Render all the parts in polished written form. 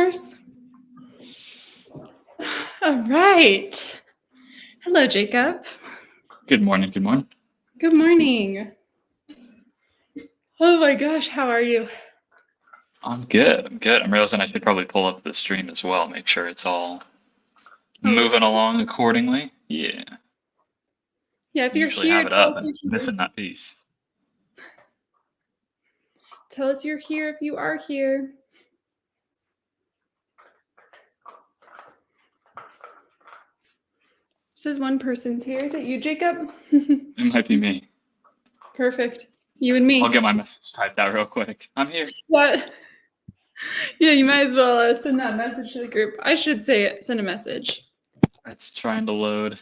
course. All right. Hello, Jacob. Good morning. Good morning. Good morning. Oh my gosh, how are you? I'm good. I'm good. I'm realizing I should probably pull up the stream as well, make sure it's all moving along accordingly. Yeah. Yeah, if you're Usually here, have it tell up us and you're here. missing that piece. Tell us you're here if you are here. Says one person's here. Is it you, Jacob? It might be me. Perfect. You and me. I'll get my message typed out real quick. I'm here. What? Yeah, you might as well send that message to the group. I should say it. Send a message. It's trying to load.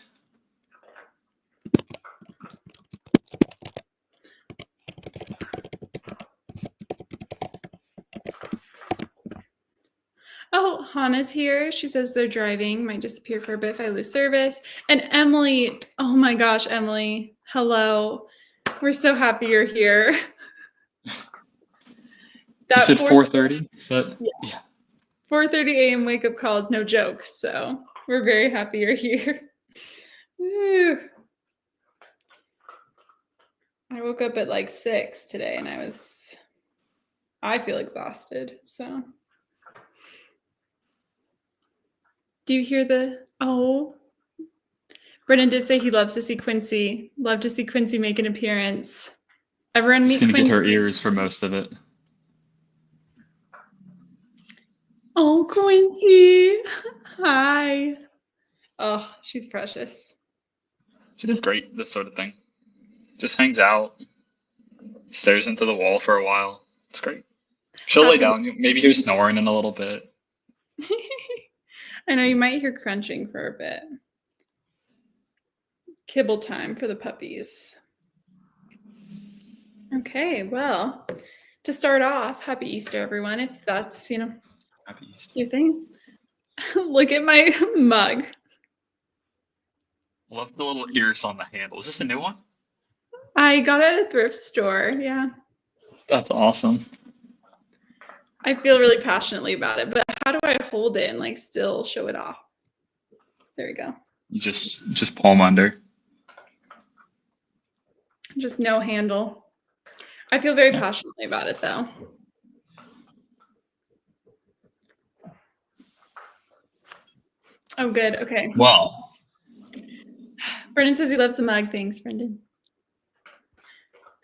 Oh, Hannah's here. She says they're driving. Might disappear for a bit if I lose service. And Emily, oh my gosh, Emily, hello. We're so happy you're here. You said 4:30? Is that? Yeah. 4:30 a.m. wake-up call is no joke, so we're very happy you're here. Woo. I woke up at like 6 today, and I feel exhausted, so. Do you hear Brennan did say he loves to see Quincy. Love to see Quincy make an appearance. Everyone meet Quincy. She's gonna get her ears for most of it. Oh, Quincy. Hi. Oh, she's precious. She does great, this sort of thing. Just hangs out, stares into the wall for a while. It's great. She'll lay down, maybe hear snoring in a little bit. I know you might hear crunching for a bit. Kibble time for the puppies. Okay, well, to start off, happy Easter, everyone, if that's, Happy Easter. Your thing. Look at my mug. Love the little ears on the handle. Is this a new one? I got it at a thrift store, yeah. That's awesome. I feel really passionately about it, but how do I hold it and still show it off? There we go. You just palm under. Just no handle. I feel very passionately about it though. Oh, good. Okay. Wow. Brendan says he loves the mug. Thanks, Brendan.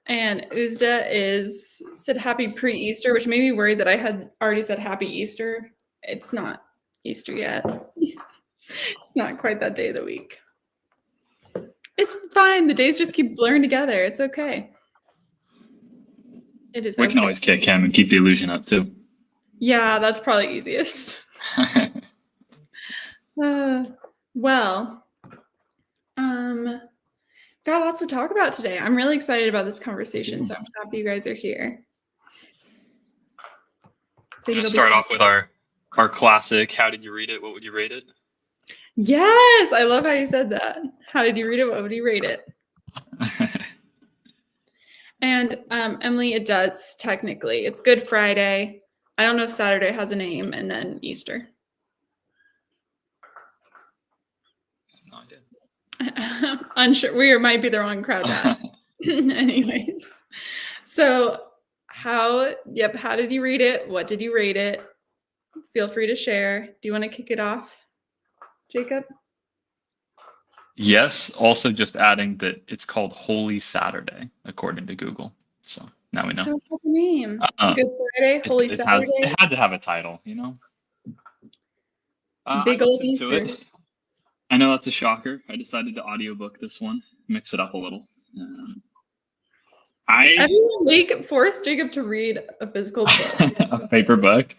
And Uzda said happy pre-Easter, which made me worried that I had already said happy Easter. It's not Easter yet. It's not quite that day of the week. It's fine. The days just keep blurring together. It's okay. It is. We can always kick him and keep the illusion up too. Yeah, that's probably easiest. Well, got lots to talk about today. I'm really excited about this conversation, so I'm happy you guys are here. Let's start off with our classic. How did you read it? What would you rate it? Yes, I love how you said that. How did you read it? What would you rate it? And Emily, it does technically. It's Good Friday. I don't know if Saturday has a name, and then Easter. No idea. Unsure. We might be the wrong crowd to ask. Anyways, so how did you read it? What did you rate it? Feel free to share. Do you want to kick it off, Jacob? Yes. Also, just adding that it's called Holy Saturday, according to Google. So now we know. So it has a name. Good Friday, Holy Saturday. It had to have a title, Big old Easter. I know that's a shocker. I decided to audiobook this one, mix it up a little. Every week force Jacob to read a physical book. A paper book.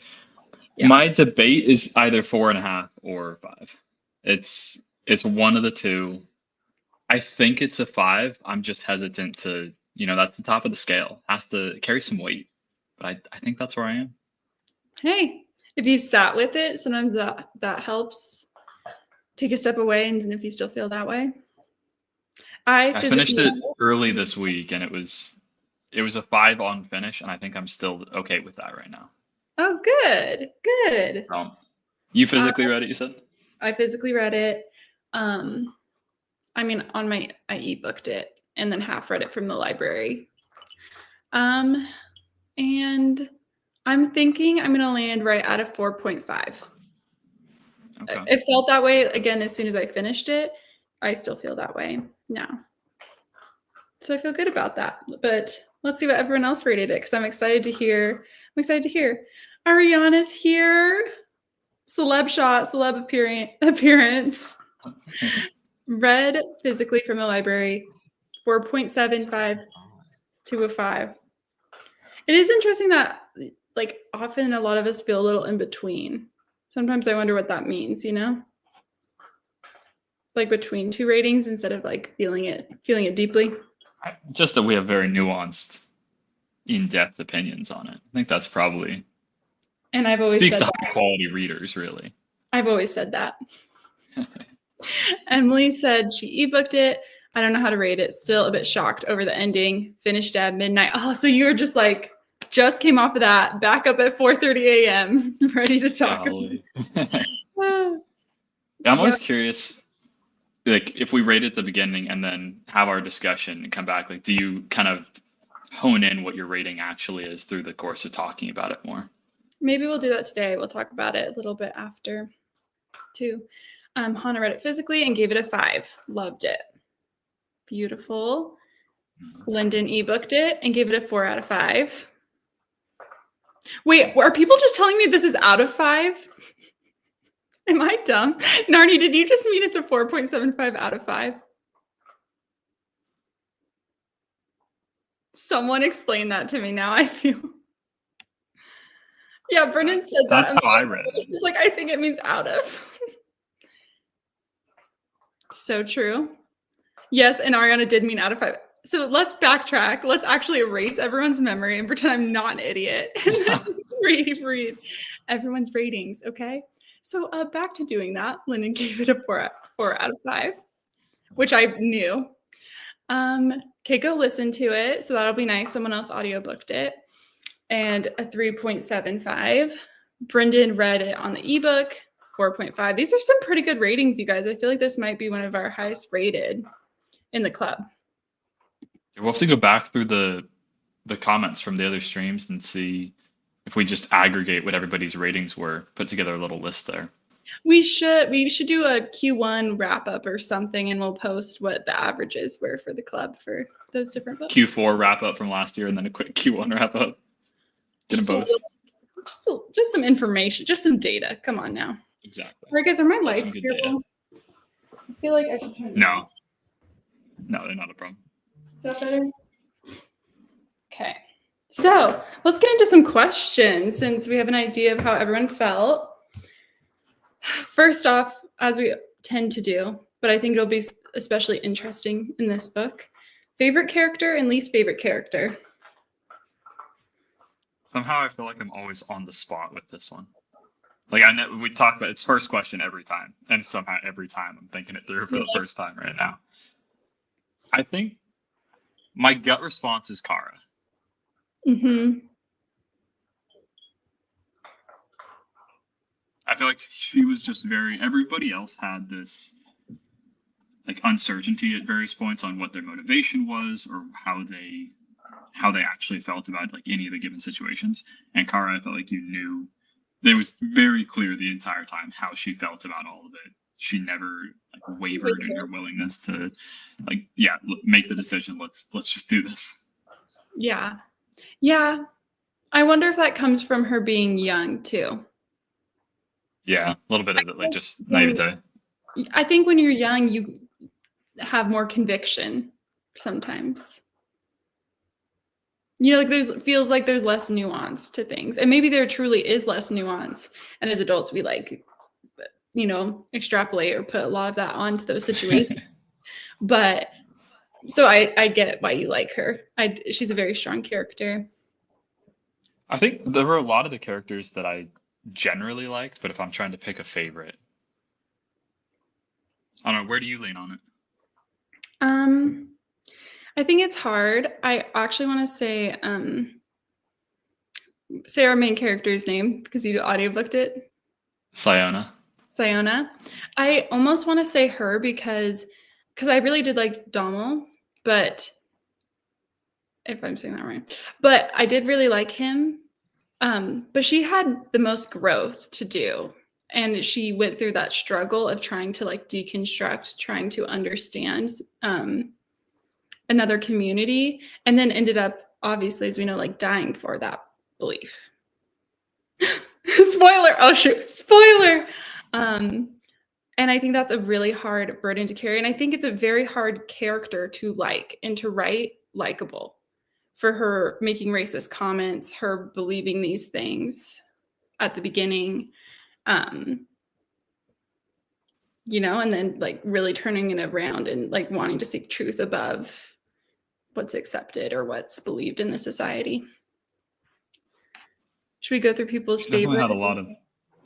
Yeah. My debate is either 4.5 or 5. It's one of the two. I think it's a 5. I'm just hesitant to, that's the top of the scale. Has to carry some weight. But I think that's where I am. Hey, if you've sat with it, sometimes that helps take a step away, and if you still feel that way. I finished it early this week, and it was a 5 on finish, and I think I'm still okay with that right now. Oh, good, good. You physically read it, you said? I physically read it. I mean, I ebooked it and then half read it from the library. And I'm thinking I'm gonna land right at a 4.5. Okay. It felt that way again as soon as I finished it. I still feel that way now. So I feel good about that. But let's see what everyone else rated it, because I'm excited to hear. Ariana's here. Celeb appearance. Read physically from the library, 4.75 to a 5. It is interesting that, like, often a lot of us feel a little in between. Sometimes I wonder what that means, you know? Like between two ratings instead of like feeling it deeply. Just that we have very nuanced, in-depth opinions on it. I think that's probably and I've always speaks said to high quality readers, really. I've always said that. Emily said she ebooked it. I don't know how to rate it. Still a bit shocked over the ending. Finished at midnight. Oh, so you were just like, just came off of that, back up at 4:30 a.m., ready to talk. I'm always curious, like, if we rate at the beginning and then have our discussion and come back, like, do you kind of hone in what your rating actually is through the course of talking about it more? Maybe we'll do that today. We'll talk about it a little bit after, too. Hannah read it physically and gave it a 5. Loved it. Beautiful. Lyndon ebooked it and gave it a 4 out of 5. Wait, are people just telling me this is out of 5? Am I dumb? Narni, did you just mean it's a 4.75 out of 5? Someone explain that to me now. I feel. Yeah, Brennan said that. That's how I read it. It's like, I think it means out of. So true. Yes, and Ariana did mean out of 5. So let's backtrack. Let's actually erase everyone's memory and pretend I'm not an idiot. And then read everyone's ratings, okay? So back to doing that. Lyndon gave it a 4 out of 5, which I knew. Keiko listened to it, so that'll be nice. Someone else audiobooked it. And a 3.75. Brendan read it on the ebook, 4.5. These are some pretty good ratings, you guys. I feel like this might be one of our highest rated in the club. We'll have to go back through the comments from the other streams and see if we just aggregate what everybody's ratings were, put together a little list there. We should do a Q1 wrap up or something, and we'll post what the averages were for the club for those different books. Q4 wrap up from last year, and then a quick Q1 wrap up. Just some information, just some data. Come on now. Exactly. All right, guys, are my lights terrible? I feel like I should turn this on. No, they're not a problem. Is that better? Okay. So let's get into some questions since we have an idea of how everyone felt. First off, as we tend to do, but I think it'll be especially interesting in this book, favorite character and least favorite character. Somehow I feel like I'm always on the spot with this one. Like, I know we talk about it's first question every time, and somehow every time I'm thinking it through for the first time right now. I think my gut response is Kara. Mm-hmm. I feel like she was just everybody else had this like uncertainty at various points on what their motivation was or how they actually felt about like any of the given situations. And Kara, I felt like you knew it was very clear the entire time how she felt about all of it. She never like wavered in her willingness to like, yeah, make the decision. Let's just do this. Yeah. Yeah. I wonder if that comes from her being young too. Yeah, a little bit of it, like just naivete. I think when you're young, you have more conviction sometimes. You know, like feels like there's less nuance to things. And maybe there truly is less nuance. And as adults, we like, you know, extrapolate or put a lot of that onto those situations. But so I get why you like her. She's a very strong character. I think there were a lot of the characters that I generally liked, but if I'm trying to pick a favorite, I don't know, where do you lean on it? I think it's hard. I actually want to say say our main character's name because you audiobooked it. Siona. I almost want to say her because I really did like Dommel, but if I'm saying that right, but I did really like him. But she had the most growth to do. And she went through that struggle of trying to like deconstruct, trying to understand another community, and then ended up, obviously, as we know, like dying for that belief. Spoiler! Oh shoot! Spoiler! And I think that's a really hard burden to carry. And I think it's a very hard character to like and to write likable, for her making racist comments, her believing these things at the beginning, you know, and then like really turning it around and like wanting to seek truth above what's accepted or what's believed in the society. Should we go through people's Definitely favorite? had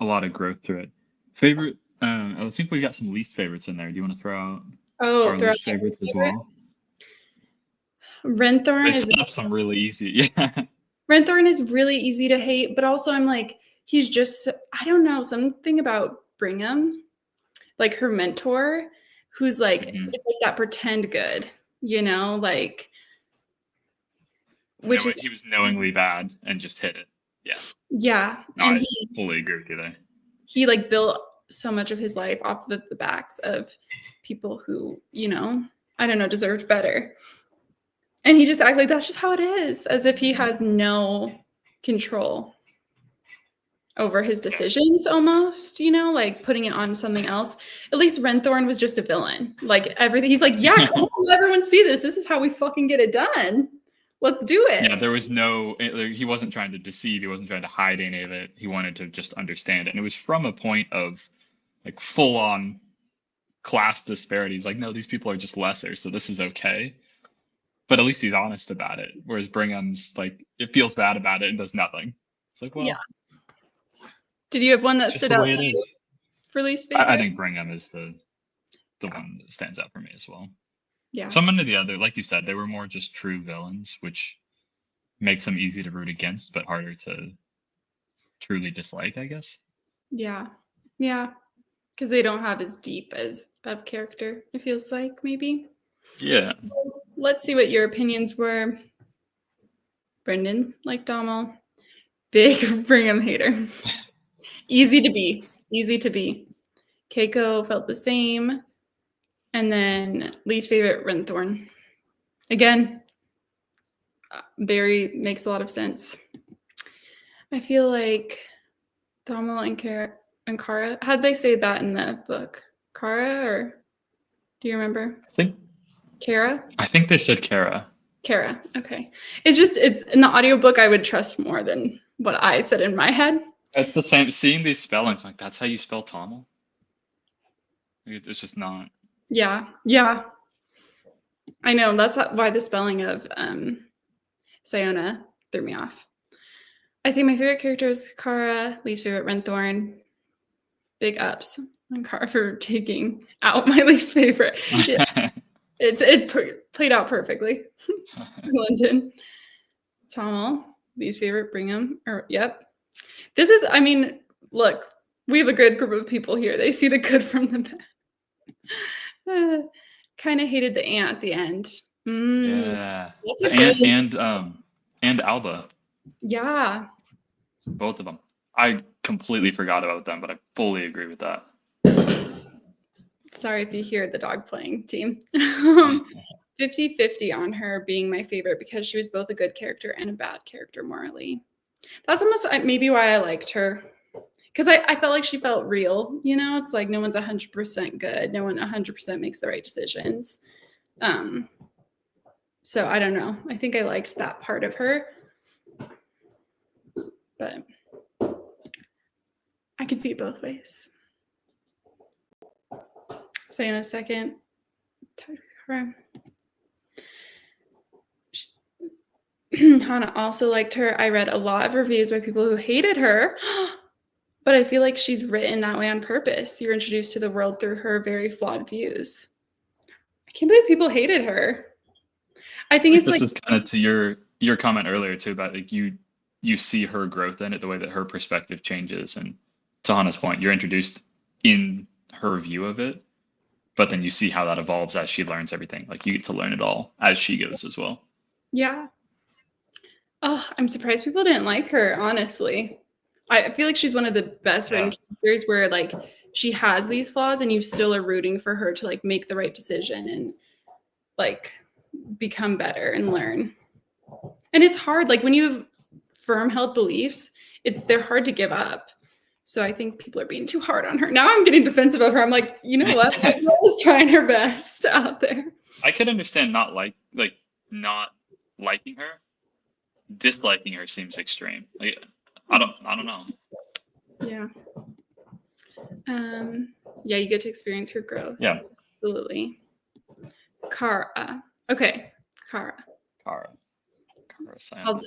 a lot of growth through it. Favorite. I think we got some least favorites in there. Do you want to throw out our least favorites as well? Renthorn they set up some really easy. Yeah. Renthorn is really easy to hate, but also I'm like, he's just, I don't know, something about Brigham, like her mentor, who's like, like that pretend good, you know, like, which is he was knowingly bad and just hit it. Yeah. No, and I fully agree with you there. He like built so much of his life off of the backs of people who, you know, I don't know, deserved better. And he just acted like that's just how it is, as if he has no control over his decisions almost, you know, like putting it on something else. At least Renthorn was just a villain. Like everything, he's like, yeah, come on, let everyone see this. This is how we fucking get it done. Let's do it. Yeah, there was no, he wasn't trying to deceive. He wasn't trying to hide any of it. He wanted to just understand it. And it was from a point of like full on class disparities. Like, no, these people are just lesser, so this is okay. But at least he's honest about it. Whereas Brigham's like, it feels bad about it and does nothing. It's like, well. Yeah. Did you have one that stood out to you for least favorite? I think Brigham is the one that stands out for me as well. Yeah. Some of the other, like you said, they were more just true villains, which makes them easy to root against, but harder to truly dislike, I guess. Yeah. Yeah. Because they don't have as deep as of character, it feels like, maybe. Yeah. Let's see what your opinions were. Brendan, like Dommel. Big Brigham hater. Easy to be. Easy to be. Keiko felt the same. And then least favorite, Renthorn. Again, very makes a lot of sense. I feel like Dommel and Kara, how'd they say that in the book? Kara, or do you remember? I think Kara? I think they said Kara. Kara, okay. It's in the audiobook I would trust more than what I said in my head. It's the same, seeing these spellings, like that's how you spell Tommel? It's just not. Yeah, yeah. I know, that's why the spelling of Siona threw me off. I think my favorite character is Kara, least favorite Renthorn. Big ups on Kara for taking out my least favorite. Yeah. It played out perfectly. London. Tommel, least favorite, Brigham. Yep. This is, I mean, look, we have a good group of people here. They see the good from the bad. Kind of hated the ant at the end. Yeah. The ant and Alba. Yeah. Both of them. I completely forgot about them, but I fully agree with that. Sorry if you hear the dog playing, team. 50-50 on her being my favorite because she was both a good character and a bad character morally. That's almost maybe why I liked her. Because I felt like she felt real, you know? It's like no one's 100% good. No one 100% makes the right decisions. So I don't know. I think I liked that part of her. But I could see it both ways. Say in a second. Hannah also liked her. I read a lot of reviews by people who hated her, but I feel like she's written that way on purpose. You're introduced to the world through her very flawed views. I can't believe people hated her. I think it's this is kind of to your comment earlier too about like you you see her growth in it, the way that her perspective changes. And to Hannah's point, you're introduced in her view of it, but then you see how that evolves as she learns everything. Like you get to learn it all as she goes as well. Yeah. Oh, I'm surprised people didn't like her, honestly. I feel like she's one of the best written characters where like she has these flaws and you still are rooting for her to like make the right decision and like become better and learn. And it's hard, like when you have firm held beliefs, they're hard to give up. So I think people are being too hard on her. Now I'm getting defensive of her. I'm like, you know what? Everyone is trying her best out there. I could understand not liking her. Disliking her seems extreme. Like, I don't know. Yeah. Yeah, you get to experience her growth. Yeah. Absolutely. Kara. Okay. Kara.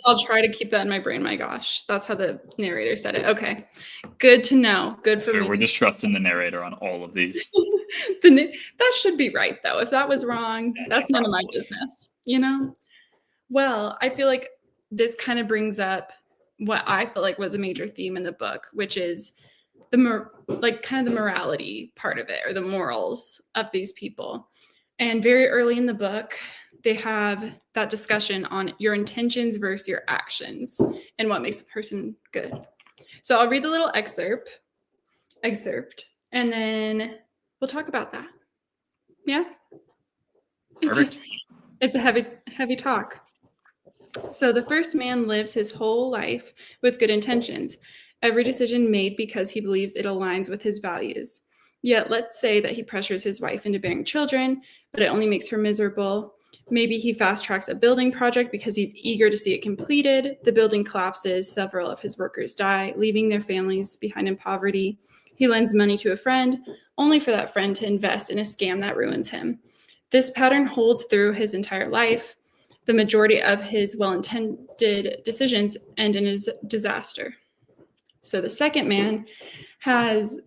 I'll try to keep that in my brain. My gosh, that's how the narrator said it. Okay, good to know. Good for me. We're just trusting the narrator on all of these. That should be right, though. If that was wrong, that's none of my business, you know? Well, I feel like this kind of brings up what I feel like was a major theme in the book, which is kind of the morality part of it, or the morals of these people. And very early in the book, they have that discussion on your intentions versus your actions and what makes a person good. So I'll read the little excerpt, and then we'll talk about that. Yeah? It's a heavy talk. So the first man lives his whole life with good intentions, every decision made because he believes it aligns with his values. Yet let's say that he pressures his wife into bearing children, but it only makes her miserable. Maybe he fast tracks a building project because he's eager to see it completed. The building collapses, several of his workers die, leaving their families behind in poverty. He lends money to a friend, only for that friend to invest in a scam that ruins him. This pattern holds through his entire life. The majority of his well-intended decisions end in a disaster. So the second man has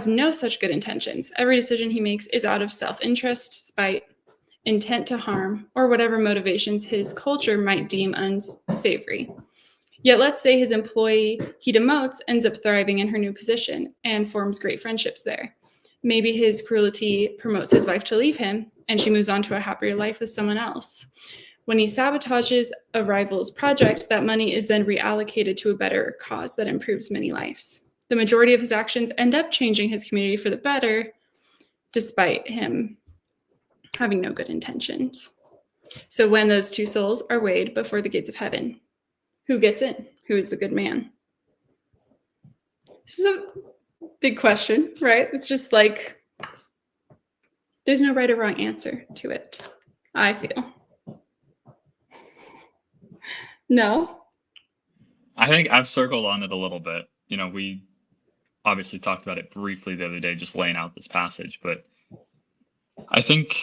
no such good intentions. Every decision he makes is out of self-interest, spite, intent to harm, or whatever motivations his culture might deem unsavory. Yet let's say his employee he demotes ends up thriving in her new position and forms great friendships there. Maybe his cruelty promotes his wife to leave him, and she moves on to a happier life with someone else. When he sabotages a rival's project, that money is then reallocated to a better cause that improves many lives. The majority of his actions end up changing his community for the better, despite him having no good intentions. So when those two souls are weighed before the gates of heaven, who gets in? Who is the good man? This is a big question, right? It's just like, there's no right or wrong answer to it, I feel. No? I think I've circled on it a little bit. You know, we obviously talked about it briefly the other day, just laying out this passage, but I think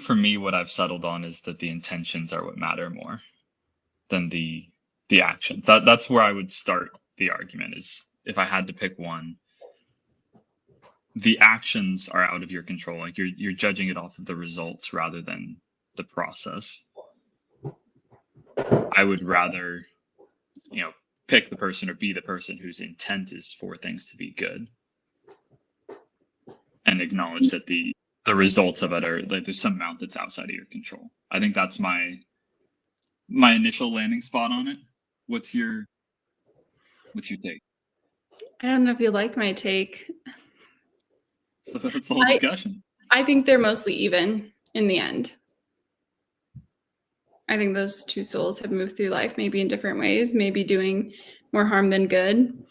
for me, what I've settled on is that the intentions are what matter more than the actions. That's where I would start the argument, is if I had to pick one. The actions are out of your control. Like you're judging it off of the results rather than the process. I would rather, pick the person or be the person whose intent is for things to be good, and acknowledge that the results of it are like there's some amount that's outside of your control. I think that's my initial landing spot on it. What's your take? I don't know if you like my take. So that's the whole discussion. I think they're mostly even in the end. I think those two souls have moved through life maybe in different ways, maybe doing more harm than good,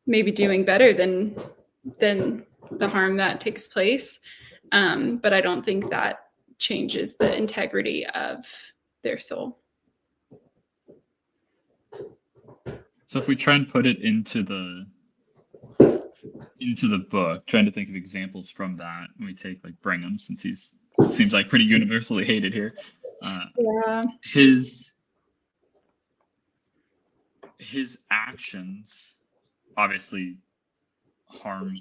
maybe doing better than the harm that takes place. But I don't think that changes the integrity of their soul. So if we try and put it into the book, trying to think of examples from that, and we take like Brigham, since he's seems like pretty universally hated here. Yeah. His actions obviously harm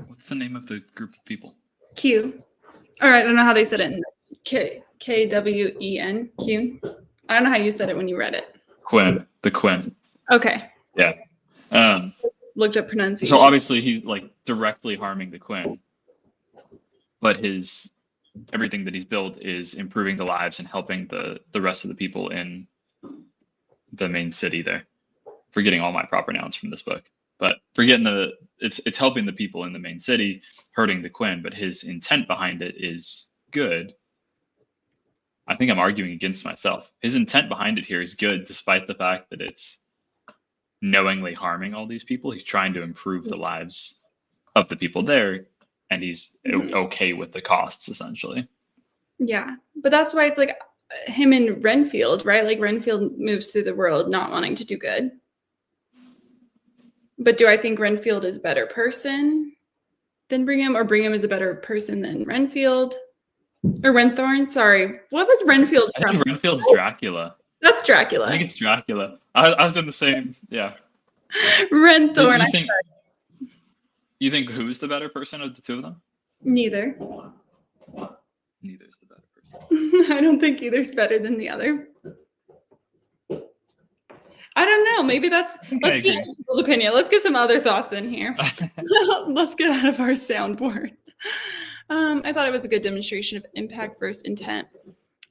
what's the name of the group of people? Q. All right, I don't know how they said it. KWEN. Q. I don't know how you said it when you read it. Quinn, the Quinn. Okay. Yeah. Looked up pronunciation. So obviously he's like directly harming the Quinn, but everything that he's built is improving the lives and helping the rest of the people in the main city there. Forgetting all my proper nouns from this book, but forgetting it's helping the people in the main city, hurting the Quinn, but his intent behind it is good. I think I'm arguing against myself. His intent behind it here is good, despite the fact that it's knowingly harming all these people. He's trying to improve the lives of the people there, and he's okay with the costs, essentially. Yeah, but that's why it's like him and Renfield, right? Like Renfield moves through the world not wanting to do good. But do I think Renfield is a better person than Brigham, or Brigham is a better person than Renfield? Or Renthorn, sorry. What was Renfield from? I think Renfield's Dracula. That's Dracula. I think it's Dracula. I was in the same, yeah. Renthorn, You think who's the better person of the two of them? Neither. Neither's the better person. I don't think either's better than the other. I don't know. Maybe let's see people's opinion. Let's get some other thoughts in here. Let's get out of our soundboard. I thought it was a good demonstration of impact versus intent,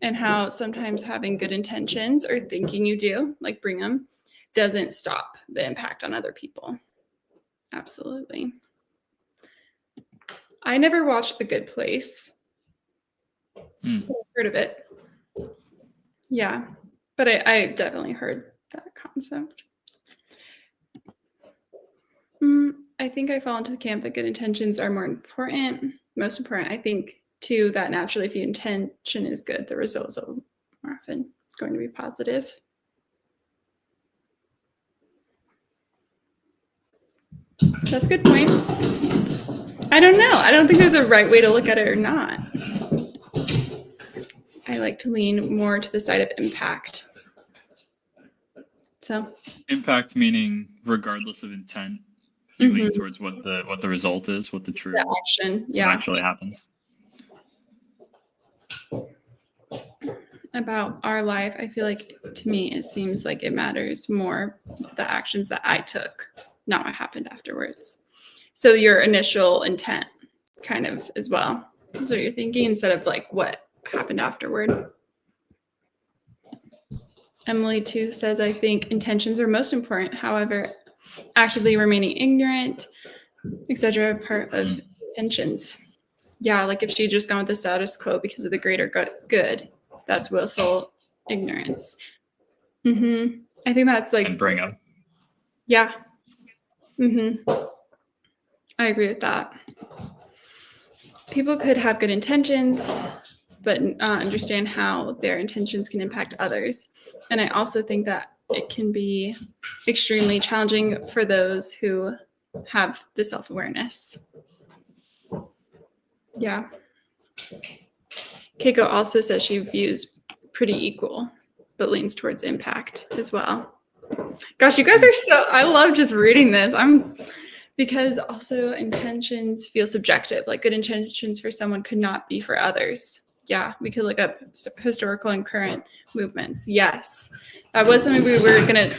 and how sometimes having good intentions or thinking you do, like Brigham, doesn't stop the impact on other people. Absolutely. I never watched The Good Place. I've heard of it. Yeah, but I definitely heard that concept. I think I fall into the camp that good intentions are most important. I think too that naturally, if your intention is good, the results are more often going to be positive. That's a good point. I don't know. I don't think there's a right way to look at it or not. I like to lean more to the side of impact. So impact meaning regardless of intent, you lean towards what the result is, what the true action, actually happens. About our life, I feel like to me it seems like it matters more the actions that I took, not what happened afterwards. So your initial intent kind of as well is what you're thinking instead of like what happened afterward. Emily too says, I think intentions are most important. However, actively remaining ignorant, etc., part of intentions. Yeah, like if she just gone with the status quo because of the greater good, that's willful ignorance. I think that's like. And bring up. Yeah. I agree with that. People could have good intentions, but understand how their intentions can impact others. And I also think that it can be extremely challenging for those who have the self-awareness. Yeah. Keiko also says she views pretty equal, but leans towards impact as well. Gosh, you guys are I love just reading this. Because also intentions feel subjective. Like good intentions for someone could not be for others. Yeah, we could look up historical and current movements. Yes, that was something we were gonna.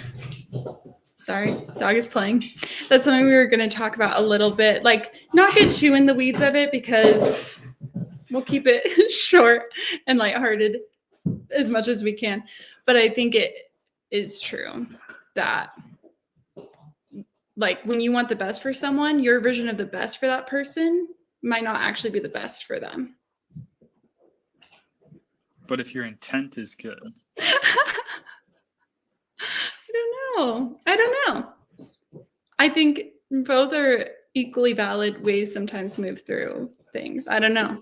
Sorry, dog is playing. That's something we were gonna talk about a little bit. Like, not get too in the weeds of it because we'll keep it short and lighthearted as much as we can. But I think it is true that, like, when you want the best for someone, your version of the best for that person might not actually be the best for them. But if your intent is good. I don't know. I think both are equally valid ways sometimes to move through things. I don't know.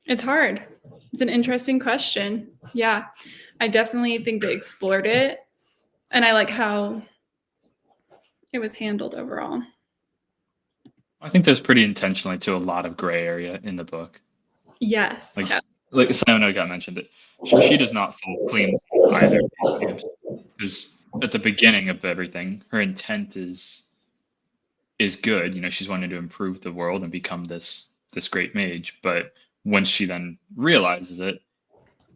It's hard. It's an interesting question. Yeah, I definitely think they explored it. And I like how it was handled overall. I think there's pretty intentionally to a lot of gray area in the book. Yes. Like Sayona got mentioned it. She does not fall clean either of these games. Because at the beginning of everything, her intent is good. You know, she's wanting to improve the world and become this great mage. But when she then realizes it,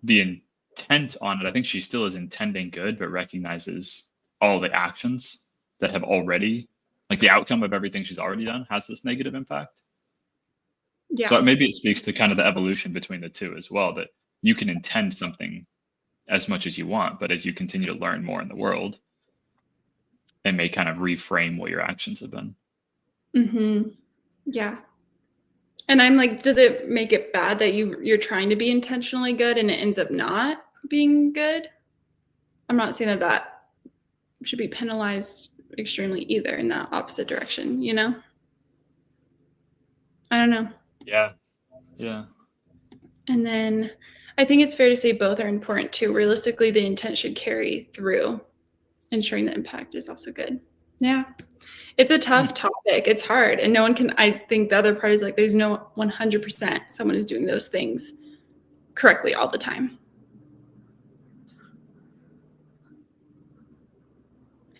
the intent on it. I think she still is intending good, but recognizes all the actions that have already, like the outcome of everything she's already done has this negative impact. Yeah. So maybe it speaks to kind of the evolution between the two as well, that you can intend something as much as you want, but as you continue to learn more in the world, it may kind of reframe what your actions have been. Yeah. And I'm like, does it make it bad that you're trying to be intentionally good and it ends up not being good? I'm not saying that should be penalized extremely either in that opposite direction, you know? I don't know. Yeah. And then I think it's fair to say both are important too. Realistically, the intent should carry through. Ensuring the impact is also good. Yeah. It's a tough topic. It's hard. And no one can, I think the other part is like, there's no 100% someone is doing those things correctly all the time.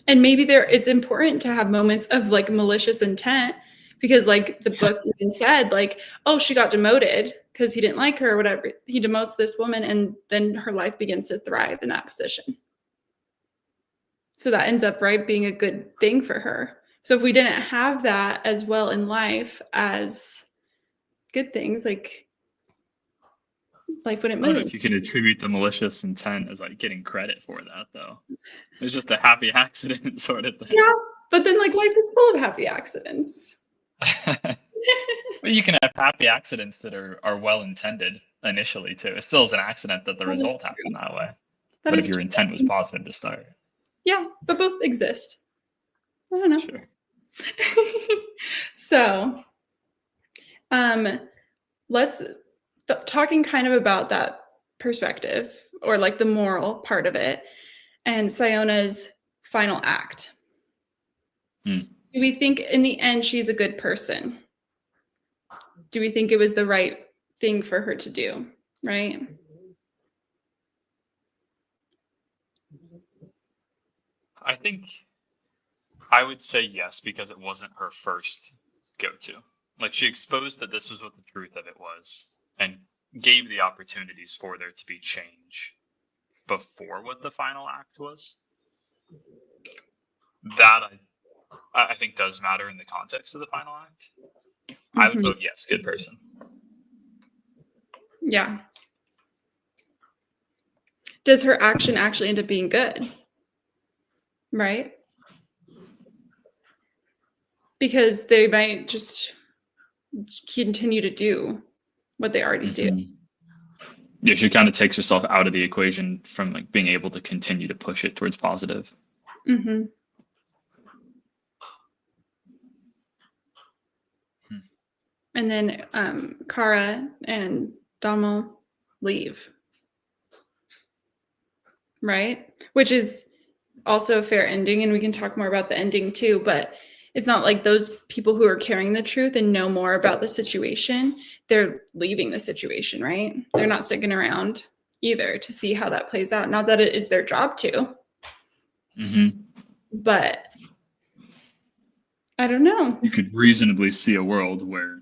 And maybe it's important to have moments of like malicious intent because like the book even said like, oh, she got demoted because he didn't like her or whatever. He demotes this woman and then her life begins to thrive in that position. So that ends up, right, being a good thing for her. So if we didn't have that as well in life as good things, like life wouldn't I don't know move. if you can attribute the malicious intent as like getting credit for that, though. It's just a happy accident sort of thing. Yeah, but then like life is full of happy accidents. Well, you can have happy accidents that are well intended initially too. It still is an accident that the result happened that way. But if your intent was positive to start. Yeah, but both exist. I don't know. Sure. So, let's talking kind of about that perspective or like the moral part of it and Siona's final act. Do we think in the end she's a good person? Do we think it was the right thing for her to do? Right? I think I would say yes, because it wasn't her first go-to. Like she exposed that this was what the truth of it was and gave the opportunities for there to be change before what the final act was. That I think does matter in the context of the final act. I would vote yes, good person. Yeah. Does her action actually end up being good? Right? Because they might just continue to do what they already do. Yeah, she kind of takes herself out of the equation from like being able to continue to push it towards positive. And then Kara and Damo leave. Right? Which is also a fair ending, and we can talk more about the ending too, but it's not like those people who are carrying the truth and know more about the situation, they're leaving the situation, right? They're not sticking around either to see how that plays out. Not that it is their job to, but I don't know. You could reasonably see a world where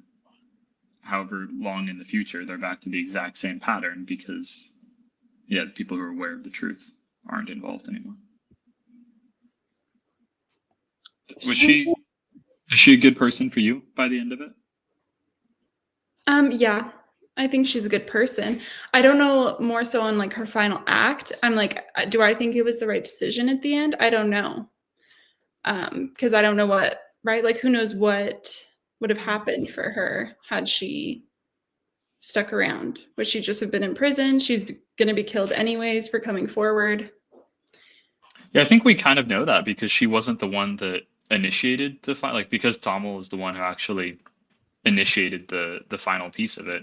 however long in the future they're back to the exact same pattern because, yeah, the people who are aware of the truth aren't involved anymore. Is she a good person for you by the end of it? Yeah, I think she's a good person. I don't know more so on like her final act. I'm like, do I think it was the right decision at the end? I don't know. Because I don't know what, right? Like, who knows what would have happened for her had she stuck around? Would she just have been in prison? She's going to be killed anyways for coming forward. Yeah, I think we kind of know that because she wasn't the one that initiated the final, like because Tommel is the one who actually initiated the final piece of it.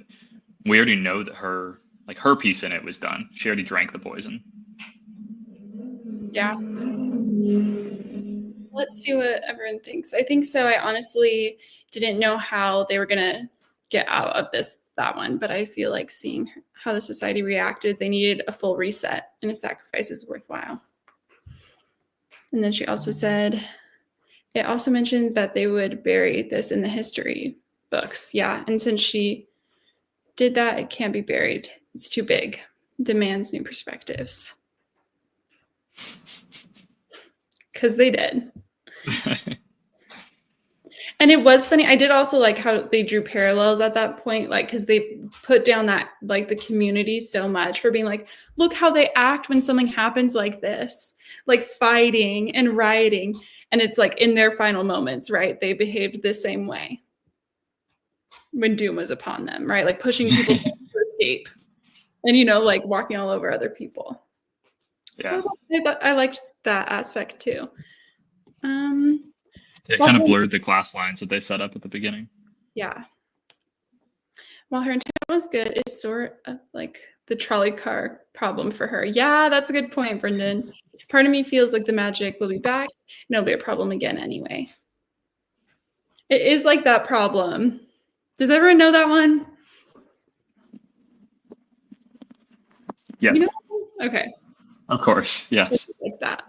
We already know that her piece in it was done. She already drank the poison. Yeah. Let's see what everyone thinks. I think so. I honestly didn't know how they were going to get out of that one, but I feel like seeing how the society reacted, they needed a full reset, and a sacrifice is worthwhile. And then she also said, it also mentioned that they would bury this in the history books. Yeah. And since she did that, it can't be buried. It's too big. demands new perspectives. Because they did. And it was funny. I did also like how they drew parallels at that point, like, because they put down that, like, the community so much for being like, look how they act when something happens like this, like fighting and rioting. And it's like in their final moments, right? They behaved the same way when doom was upon them, right? Like pushing people to escape and, like walking all over other people. Yeah. So I liked that aspect too. It kind of blurred the class lines that they set up at the beginning. Yeah. While her intent was good, it's sort of like the trolley car problem for her. Yeah, that's a good point, Brendan. Part of me feels like the magic will be back and it'll be a problem again anyway. It is like that problem. Does everyone know that one? Yes. Okay. Of course, yes. Like that.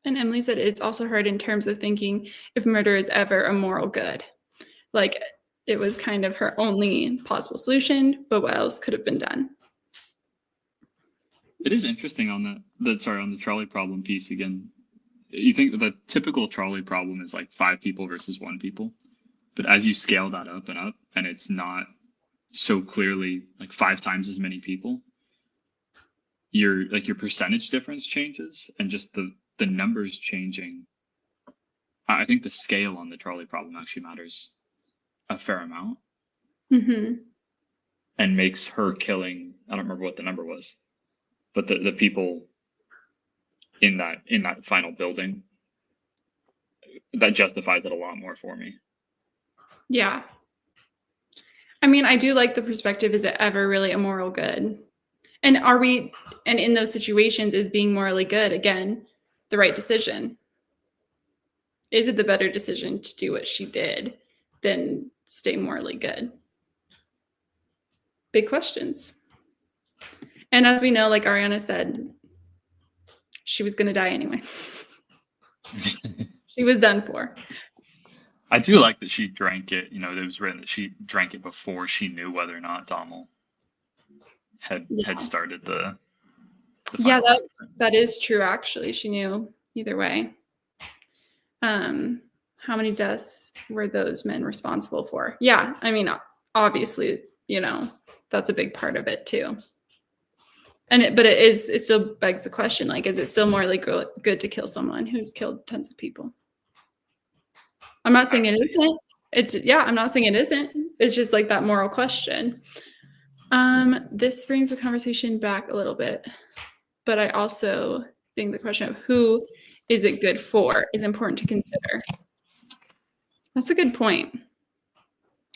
And Emily said it's also hard in terms of thinking if murder is ever a moral good. Like, it was kind of her only possible solution, but what else could have been done? It is interesting on the trolley problem piece again. You think the typical trolley problem is like 5 people versus 1 people. But as you scale that up, and it's not so clearly like 5 times as many people, your percentage difference changes, and just the numbers changing. I think the scale on the trolley problem actually matters a fair amount. Mm-hmm. And makes her killing, I don't remember what the number was, but the people in that final building, that justifies it a lot more for me. Yeah. I mean, I do like the perspective, is it ever really a moral good? And in those situations, is being morally good, again, the right decision? Is it the better decision to do what she did than stay morally good? Big questions. And as we know, like Ariana said, she was going to die anyway. She was done for. I do like that she drank it. It was written that she drank it before she knew whether or not Dommel had started the yeah, that is true, actually. She knew either way. How many deaths were those men responsible for? Yeah, I mean, obviously, that's a big part of it too. But it still begs the question, like, is it still morally good to kill someone who's killed tons of people? I'm not saying it isn't. I'm not saying it isn't. It's just like that moral question. This brings the conversation back a little bit, but I also think the question of who is it good for is important to consider. That's a good point.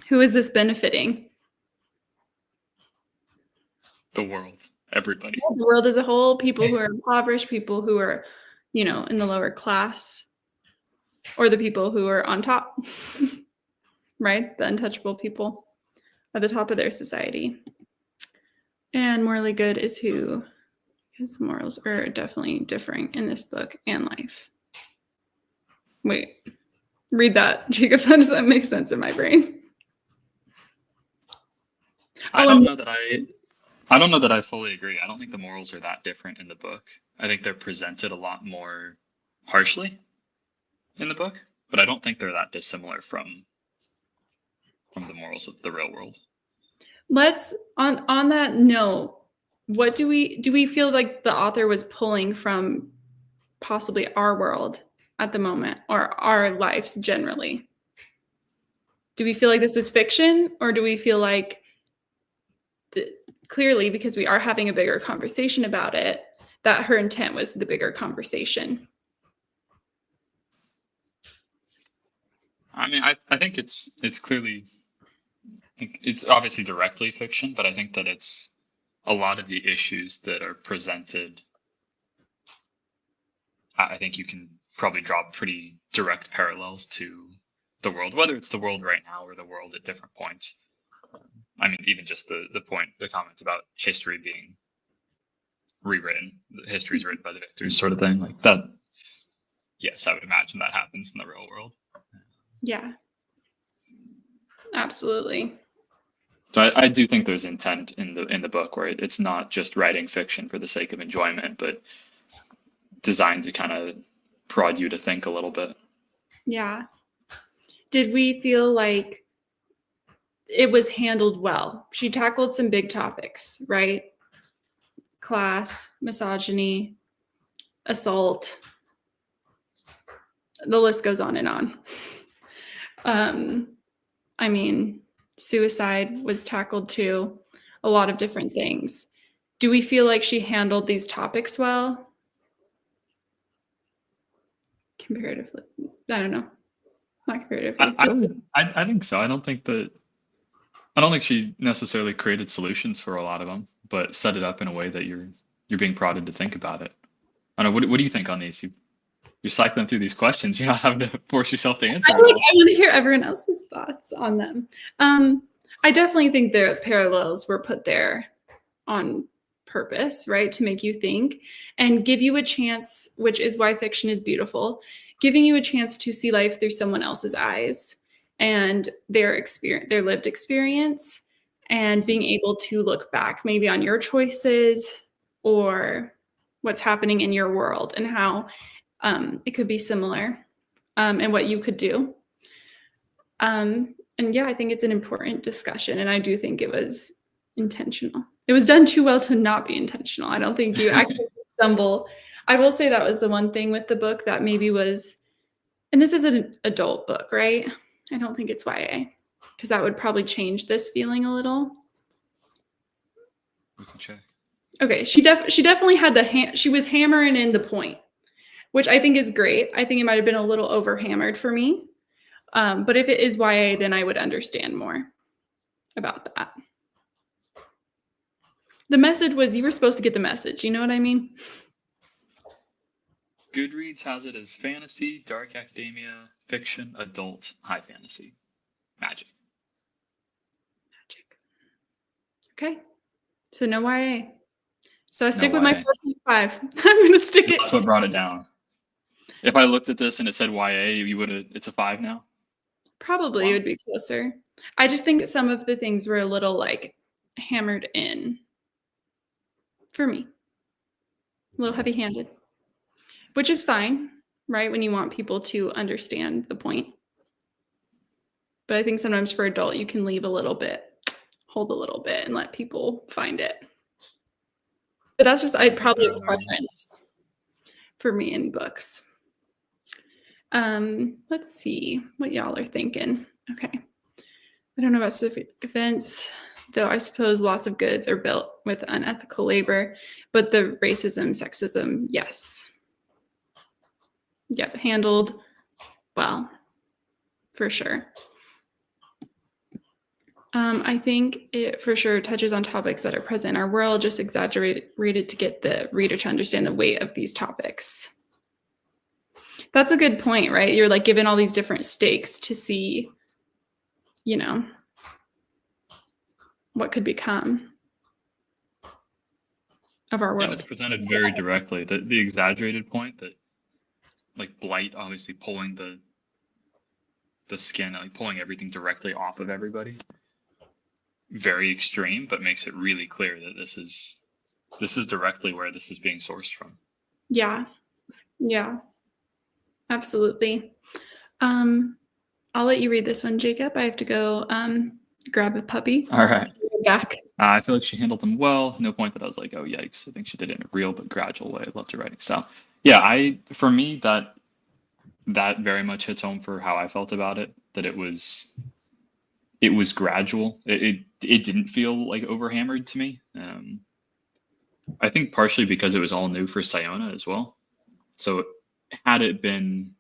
Who is this benefiting? The world, everybody. The world as a whole, people who are impoverished, people who are, in the lower class, or the people who are on top, right? The untouchable people at the top of their society. And morally good is who his morals are definitely differing in this book and life. Wait, read that, Jacob. That doesn't make sense in my brain. I don't know that I fully agree. I don't think the morals are that different in the book. I think they're presented a lot more harshly in the book, but I don't think they're that dissimilar from the morals of the real world. Let's on that note, what do we feel like the author was pulling from possibly our world at the moment, or our lives generally? Do we feel like this is fiction, or do we feel like clearly, because we are having a bigger conversation about it, that her intent was the bigger conversation? I mean, I think it's clearly, it's obviously directly fiction, but I think that it's a lot of the issues that are presented. I think you can probably draw pretty direct parallels to the world, whether it's the world right now or the world at different points. I mean, even just the comments about history being rewritten, history is written by the victors, sort of thing, like that. Yes, I would imagine that happens in the real world. Yeah, absolutely. So I do think there's intent in the book where it's not just writing fiction for the sake of enjoyment, but designed to kind of prod you to think a little bit. Yeah. Did we feel like it was handled well? She tackled some big topics, right? Class, misogyny, assault. The list goes on and on. I mean, suicide was tackled too, a lot of different things. Do we feel like she handled these topics well? Comparatively, I don't know. Not comparatively. I think so. I don't think she necessarily created solutions for a lot of them, but set it up in a way that you're being prodded to think about it. I don't know. What do you think on these? You're cycling through these questions. You're not having to force yourself to answer. I want to hear everyone else's thoughts on them. I definitely think the parallels were put there on purpose, right? To make you think and give you a chance, which is why fiction is beautiful, giving you a chance to see life through someone else's eyes and their experience, their lived experience, and being able to look back maybe on your choices or what's happening in your world and how it could be similar and what you could do. And yeah, I think it's an important discussion, and I do think it was intentional. It was done too well to not be intentional. I don't think you actually stumble. I will say that was the one thing with the book that maybe was, and this is an adult book, right? I don't think it's YA, because that would probably change this feeling a little. We can check. Okay, she definitely had she was hammering in the point, which I think is great. I think it might have been a little overhammered for me. But if it is YA, then I would understand more about that. The message was, you were supposed to get the message. You know what I mean? Goodreads has it as fantasy, dark academia, fiction, adult, high fantasy, magic. Okay. So no YA. So I stick with my 4.5. I'm going to stick it. That's what brought it down. If I looked at this and it said YA, you would have, it's a 5 now? Probably it would be closer. I just think some of the things were a little like hammered in for me. A little heavy-handed, which is fine, right? When you want people to understand the point. But I think sometimes for adult, you can leave a little bit, hold a little bit, and let people find it. But that's just probably a preference for me in books. Let's see what y'all are thinking. Okay. I don't know about specific events, though I suppose lots of goods are built with unethical labor, but the racism, sexism, yes. Yep, handled well, for sure. I think it for sure touches on topics that are present in our world, just exaggerated to get the reader to understand the weight of these topics. That's a good point, right? You're like given all these different stakes to see, you know, what could become of our world. And it's presented very directly. The exaggerated point that, like, blight obviously pulling the skin, like pulling everything directly off of everybody. Very extreme, but makes it really clear that this is directly where this is being sourced from. Yeah. Yeah. Absolutely. I'll let you read this one, Jacob. I have to go grab a puppy. All right. Back. I feel like she handled them well. No point that I was like, oh yikes. I think she did it in a real but gradual way. I loved her writing style. Yeah, for me that very much hits home for how I felt about it. That it was gradual. It didn't feel like overhammered to me. I think partially because it was all new for Sayona as well. So had it been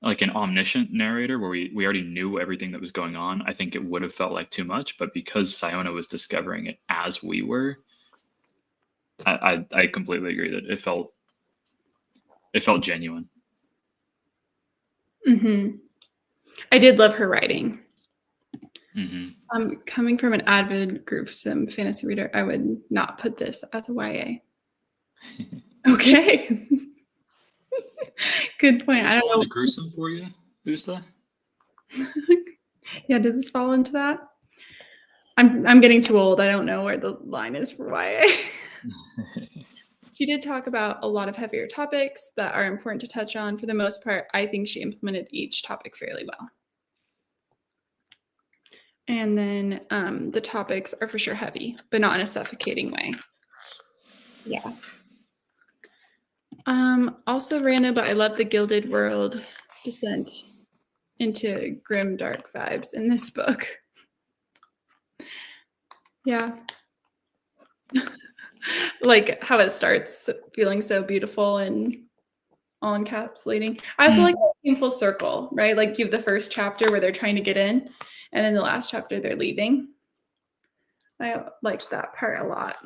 like an omniscient narrator where we already knew everything that was going on, I think it would have felt like too much. But because Sayona was discovering it as we were, I completely agree that it felt genuine. Mm-hmm. I did love her writing. Mm-hmm. Coming from an avid gruesome fantasy reader, I would not put this as a YA. Okay. Good point. I don't know. Gruesome for you? Who's that? Yeah, does this fall into that? I'm getting too old. I don't know where the line is for YA. She did talk about a lot of heavier topics that are important to touch on. For the most part, I think she implemented each topic fairly well. And then the topics are for sure heavy, but not in a suffocating way. Yeah. Also random, but I love the Gilded World descent into grim, dark vibes in this book. Yeah. Like how it starts feeling so beautiful and all encapsulating. I also like that it came full circle, right? Like you have the first chapter where they're trying to get in, and then the last chapter they're leaving. I liked that part a lot.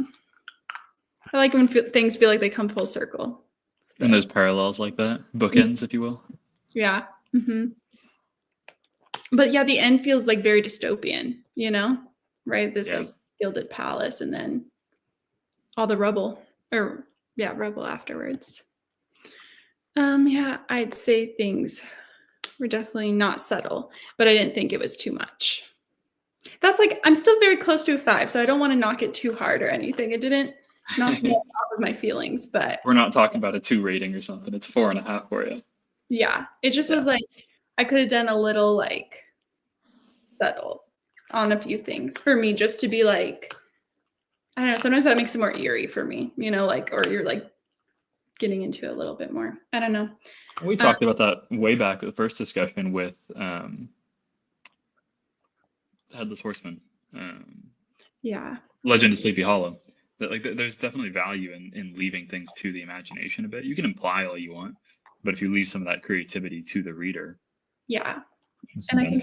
I like when things feel like they come full circle. And there's parallels like that, bookends, if you will. Yeah. Mm-hmm. But yeah, the end feels like very dystopian, you know, right? This like gilded palace, and then all the rubble, rubble afterwards. Yeah, I'd say things were definitely not subtle, but I didn't think it was too much. That's like, I'm still very close to a 5, so I don't want to knock it too hard or anything. It didn't knock me off of my feelings, but we're not talking about a 2 rating or something. It's 4.5 for you. Yeah, it just was like I could have done a little like subtle on a few things for me, just to be like, I don't know. Sometimes that makes it more eerie for me, you know, like, or you're like getting into it a little bit more. I don't know. We talked about that way back at the first discussion with Headless Horseman. Legend of Sleepy Hollow. That like there's definitely value in leaving things to the imagination a bit. You can imply all you want, but if you leave some of that creativity to the reader, and I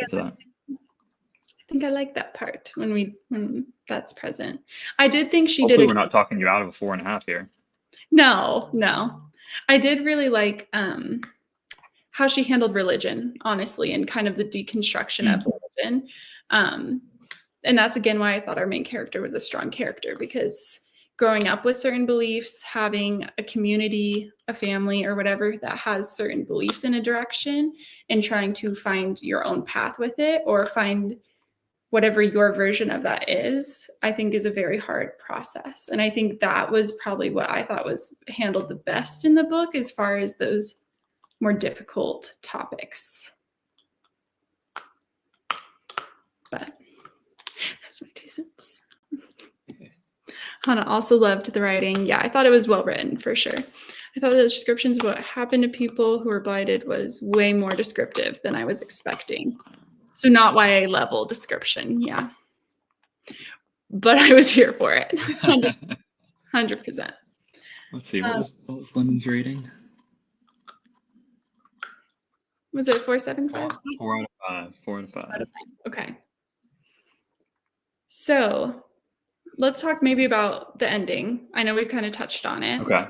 think I like that part when that's present. I did think she Hopefully did. We're not talking you out of a 4.5 here. No. I did really like how she handled religion, honestly, and kind of the deconstruction of religion. And that's again why I thought our main character was a strong character, because growing up with certain beliefs, having a community, a family, or whatever that has certain beliefs in a direction, and trying to find your own path with it, or find whatever your version of that is, I think is a very hard process. And I think that was probably what I thought was handled the best in the book as far as those more difficult topics. But that's my 2 cents. Hannah also loved the writing. Yeah, I thought it was well written for sure. I thought the descriptions of what happened to people who were blighted was way more descriptive than I was expecting. So not YA level description, yeah. But I was here for it, 100%. Let's see, what was Lemon's rating? Was it 4.75? 4 out of 5. 4 out of 5. Okay. So let's talk maybe about the ending. I know we've kind of touched on it. Okay.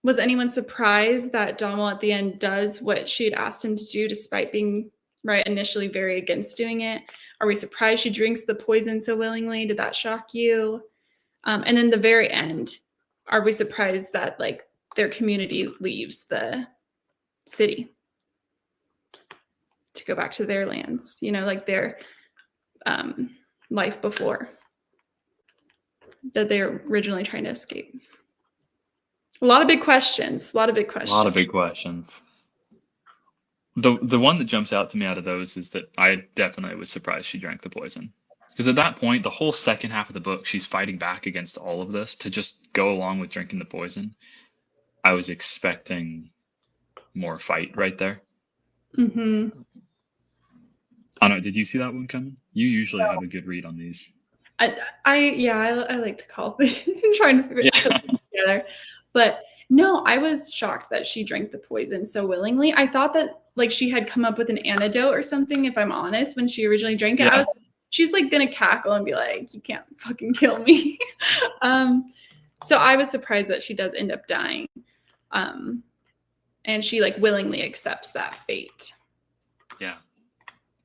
Was anyone surprised that Donald at the end does what she had asked him to do, despite being initially very against doing it? Are we surprised she drinks the poison so willingly? Did that shock you? And then the very end, are we surprised that like their community leaves the city to go back to their lands, you know, like their life before that they're originally trying to escape? A lot of big questions. The one that jumps out to me out of those is that I definitely was surprised she drank the poison. Because at that point, the whole second half of the book, she's fighting back against all of this to just go along with drinking the poison. I was expecting more fight right there. Mm-hmm. I don't know. Did you see that one coming? You usually have a good read on these. I like to call things and trying to put it together. But no, I was shocked that she drank the poison so willingly. I thought that like she had come up with an antidote or something, if I'm honest, when she originally drank it. I was like, she's like gonna cackle and be like, you can't fucking kill me. So I was surprised that she does end up dying. And she like willingly accepts that fate. Yeah.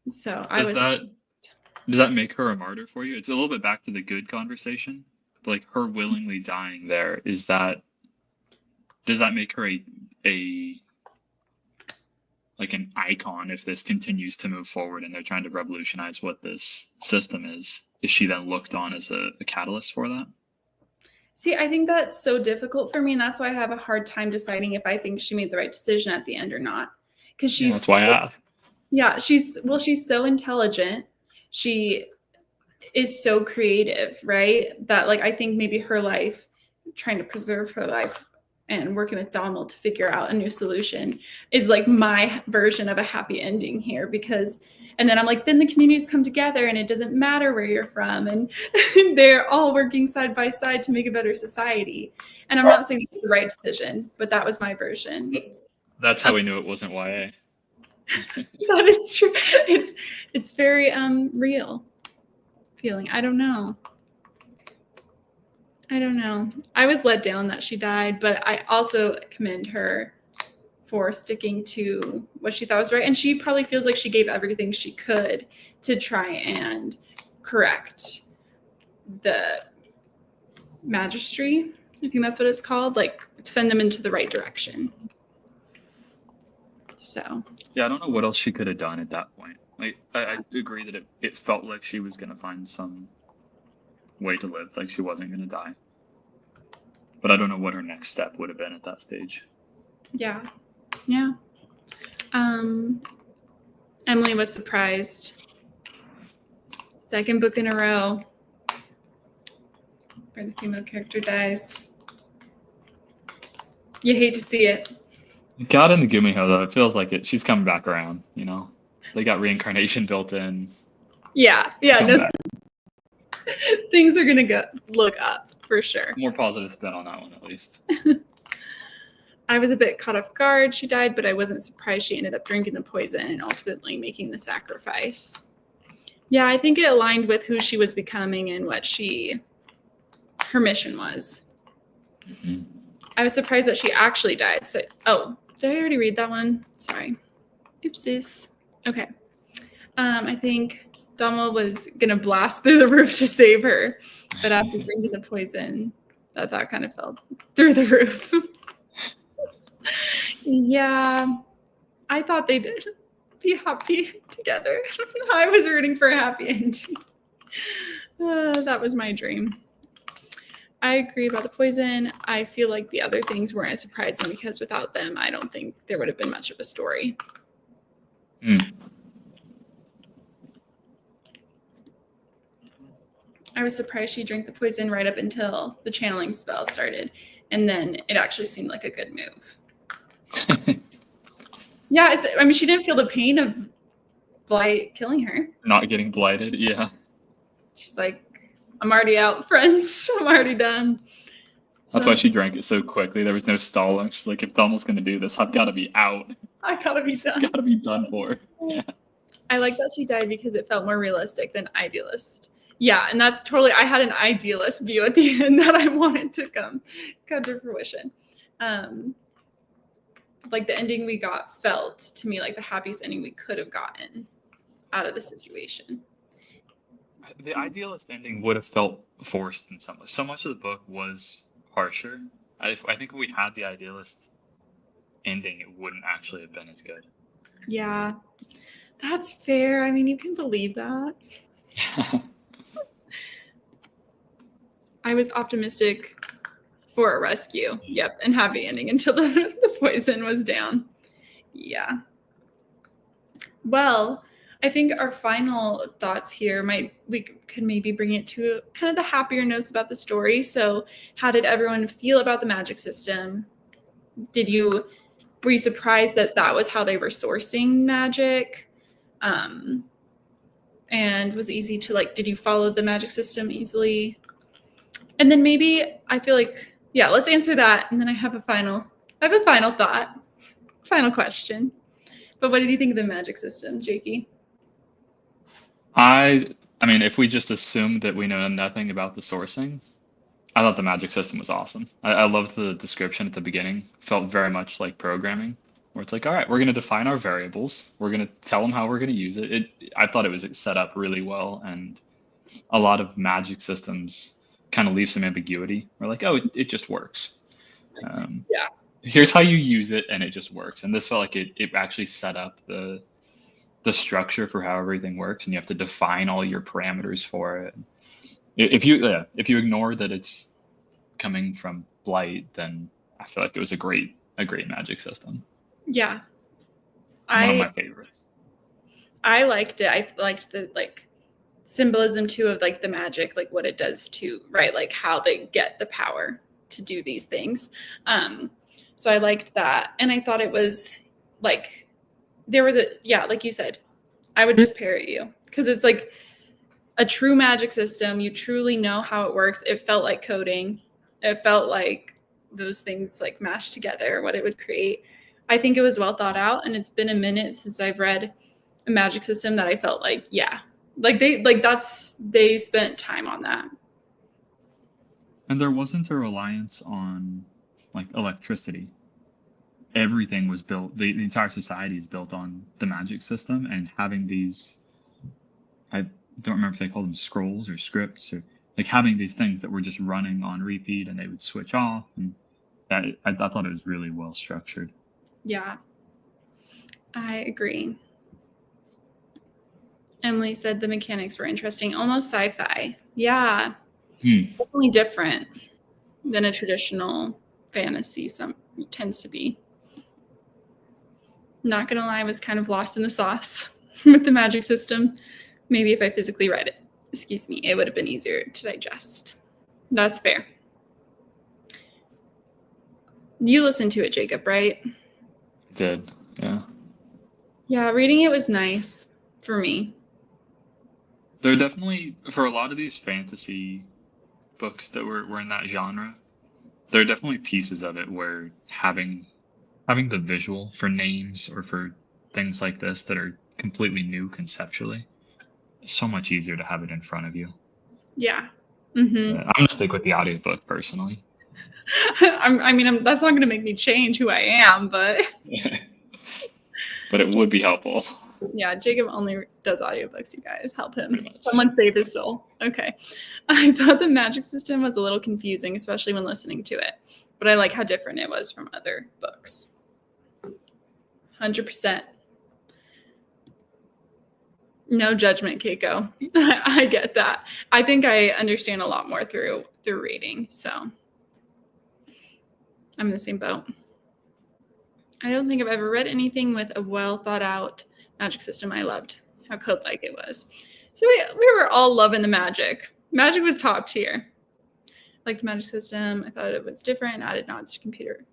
So does that make her a martyr for you? It's a little bit back to the good conversation. Like her willingly dying there, does that make her a like an icon if this continues to move forward and they're trying to revolutionize what this system is she then looked on as a catalyst for that? See, I think that's so difficult for me, and that's why I have a hard time deciding if I think she made the right decision at the end or not. Because That's why I asked. Yeah, she's so intelligent. She is so creative, right? That like I think maybe her life, trying to preserve her life and working with Donald to figure out a new solution is like my version of a happy ending here, because and then I'm like, then the communities come together and it doesn't matter where you're from, and they're all working side by side to make a better society. And I'm not saying it's the right decision, but that was my version. That's how we knew it wasn't YA. That is true. It's very real feeling. I don't know. I was let down that she died, but I also commend her for sticking to what she thought was right. And she probably feels like she gave everything she could to try and correct the magistry. I think that's what it's called, like send them into the right direction. So yeah, I don't know what else she could have done at that point. Like I agree that it felt like she was gonna find some way to live, like she wasn't gonna die. But I don't know what her next step would have been at that stage. Yeah. Emily was surprised. Second book in a row where the female character dies. You hate to see it. God in the Gumiho, though, it feels like it. She's coming back around, you know? They got reincarnation built in. Yeah. No, things are going to look up for sure. More positive spin on that one, at least. I was a bit caught off guard. She died, but I wasn't surprised she ended up drinking the poison and ultimately making the sacrifice. Yeah, I think it aligned with who she was becoming and what her mission was. Mm-hmm. I was surprised that she actually died. So, did I already read that one? Sorry. Oopsies. Okay. I think Donald was going to blast through the roof to save her, but after drinking the poison, that kind of fell through the roof. Yeah, I thought they'd be happy together. I was rooting for a happy ending. That was my dream. I agree about the poison. I feel like the other things weren't as surprising because without them, I don't think there would have been much of a story. I was surprised she drank the poison right up until the channeling spell started, and then it actually seemed like a good move. Yeah, she didn't feel the pain of blight killing her. Not getting blighted, yeah. She's like, I'm already out, friends. I'm already done. That's why she drank it so quickly. There was no stalling. She's like, if Donald's going to do this, I've got to be out. I got to be done. Got to be done for. Yeah. I like that she died because it felt more realistic than idealist. Yeah, and that's totally, I had an idealist view at the end that I wanted to come to fruition. Like the ending we got felt to me like the happiest ending we could have gotten out of the situation. The idealist ending would have felt forced in some way. So much of the book was harsher. I think if we had the idealist ending, it wouldn't actually have been as good. Yeah, that's fair. I mean, you can believe that. I was optimistic for a rescue. Yep, and happy ending until the poison was down. Yeah. Well, I think our final thoughts here we could maybe bring it to kind of the happier notes about the story. So, how did everyone feel about the magic system? Were you surprised that was how they were sourcing magic? And was it easy to did you follow the magic system easily? And then maybe I feel like, yeah, let's answer that. And then I have a final thought, final question. But what did you think of the magic system, Jakey? I mean, if we just assume that we know nothing about the sourcing, I thought the magic system was awesome. I loved the description at the beginning. Felt very much like programming, where it's like, all right, we're going to define our variables. We're going to tell them how we're going to use it. I thought it was set up really well, and a lot of magic systems kind of leave some ambiguity. We're like, oh, it just works. Yeah. here's how you use it, and it just works. And this felt like it actually set up the structure for how everything works, and you have to define all your parameters for it. If you ignore that it's coming from Blight, then I feel like it was a great magic system. Yeah. One of my favorites. I liked it. I liked the like symbolism too of like the magic, like what it does to, right, like how they get the power to do these things. So I liked that. And I thought it was like there was like you said, I would just parrot you because it's like a true magic system. You truly know how it works. It felt like coding. It felt like those things like mashed together, what it would create. I think it was well thought out, and it's been a minute since I've read a magic system that I felt like, yeah, like they spent time on that. And there wasn't a reliance on like electricity. Everything was built, the entire society is built on the magic system, and having these, I don't remember if they called them scrolls or scripts, or like having these things that were just running on repeat and they would switch off. And that, I thought it was really well structured. Yeah, I agree. Emily said the mechanics were interesting, almost sci-fi. Yeah, definitely different than a traditional fantasy. Some tends to be. Not gonna lie, I was kind of lost in the sauce with the magic system. Maybe if I physically read it, it would have been easier to digest. That's fair. You listened to it, Jacob, right? I did, yeah. Yeah, reading it was nice for me. There are definitely, for a lot of these fantasy books that were in that genre, there are definitely pieces of it where having the visual for names or for things like this that are completely new conceptually, it's so much easier to have it in front of you. Yeah. I'm gonna stick with the audiobook personally. That's not gonna make me change who I am, but but it would be helpful. Yeah, Jacob only does audiobooks, you guys. Help him. Someone save his soul. Okay. I thought the magic system was a little confusing, especially when listening to it. But I like how different it was from other books. 100%. No judgment, Keiko. I get that. I think I understand a lot more through reading, so I'm in the same boat. I don't think I've ever read anything with a well thought out magic system. I loved how code-like it was. So we were all loving the magic. Magic was top tier. Like the magic system, I thought it was different, added nods to computer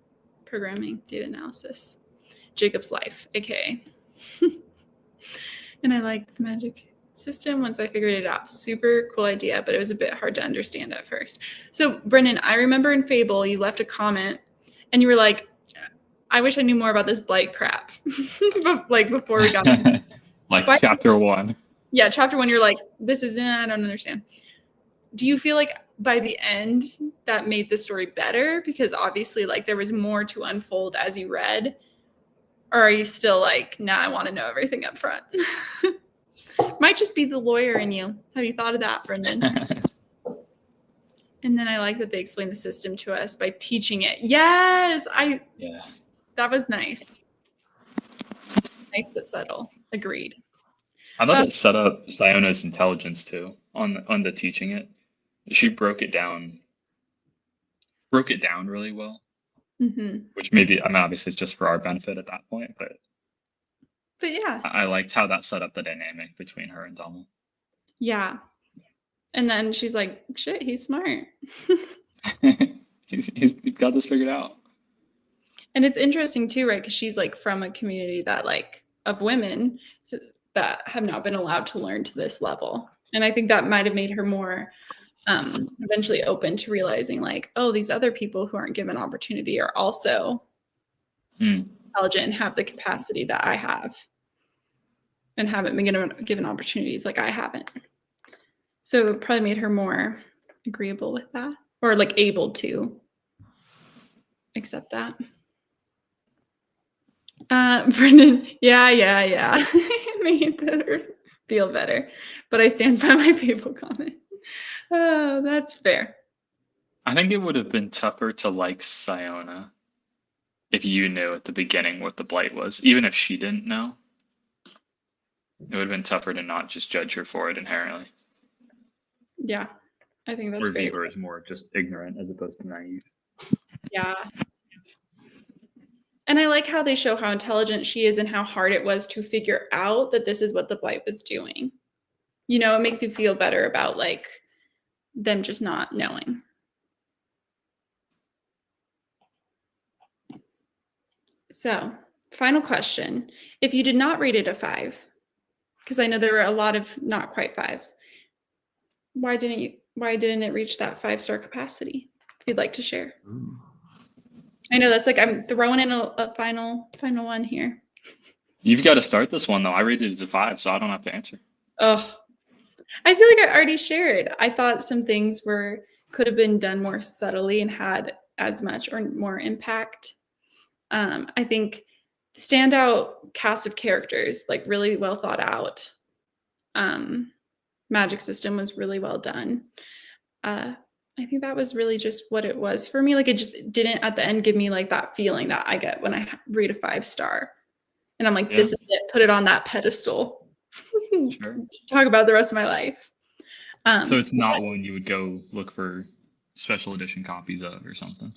programming, data analysis. Jacob's life, aka. And I liked the magic system once I figured it out. Super cool idea, but it was a bit hard to understand at first. So Brendan, I remember in Fable, you left a comment and you were like, I wish I knew more about this blight crap. Like before we got like chapter 1. Yeah, chapter 1, you're like, this isn't, I don't understand. Do you feel like by the end that made the story better? Because obviously like there was more to unfold as you read. Or are you still like, nah, I want to know everything up front? Might just be the lawyer in you. Have you thought of that, Brendan? And then I like that they explain the system to us by teaching it. Yes, Yeah. That was nice. Nice but subtle. Agreed. I thought it set up Siona's intelligence too on the teaching it. She broke it down really well. Mm-hmm. Which maybe, I mean, obviously it's just for our benefit at that point, but yeah, I liked how that set up the dynamic between her and Dommel. Yeah. And then she's like, shit, he's smart. he's got this figured out. And it's interesting too, right? Because she's like from a community that like of women that have not been allowed to learn to this level. And I think that might have made her more eventually open to realizing like, oh, these other people who aren't given opportunity are also intelligent and have the capacity that I have and haven't been given opportunities like I haven't. So it probably made her more agreeable with that or like able to accept that. Brendan, yeah. It made her feel better. But I stand by my Fable comment. Oh, that's fair. I think it would have been tougher to like Siona if you knew at the beginning what the blight was, even if she didn't know, it would have been tougher to not just judge her for it inherently. Yeah, I think that's Or very view her as more just ignorant as opposed to naive. Yeah. And I like how they show how intelligent she is and how hard it was to figure out that this is what the blight was doing. You know, it makes you feel better about like them just not knowing. So, final question. If you did not rate it a 5, because I know there were a lot of not quite 5s, why didn't it reach that 5-star capacity? If you'd like to share. Ooh. I know that's like I'm throwing in a final one here. You've got to start this one though. I rated it a 5, so I don't have to answer. Oh, I feel like I already shared. I thought some things could have been done more subtly and had as much or more impact. I think standout cast of characters, like really well thought out. Magic system was really well done. I think that was really just what it was for me. Like it just didn't at the end give me like that feeling that I get when I read a 5-star. And I'm like, this is it. Put it on that pedestal. Sure. Talk about the rest of my life. So it's not one you would go look for special edition copies of or something.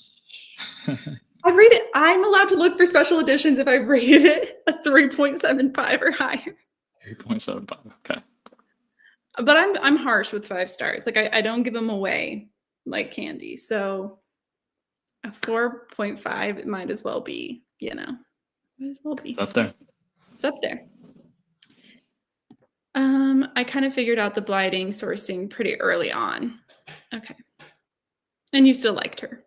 I've rated it. I'm allowed to look for special editions if I rated it a 3.75 or higher. 3.75. Okay. But I'm harsh with 5 stars. Like I don't give them away like candy. So a 4.5 it might as well be, you know. Might as well be. It's up there. It's up there. I kind of figured out the blighting sourcing pretty early on. Okay. And you still liked her.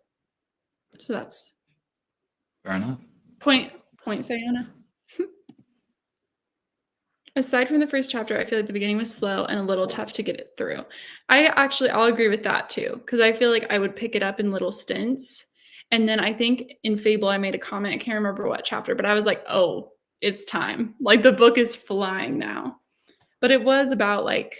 So that's Fair enough. point, Sayana. Aside from the first chapter, I feel like the beginning was slow and a little tough to get it through. I'll agree with that too, because I feel like I would pick it up in little stints. And then I think in Fable, I made a comment. I can't remember what chapter, but I was like, oh, it's time. Like the book is flying now. But it was about like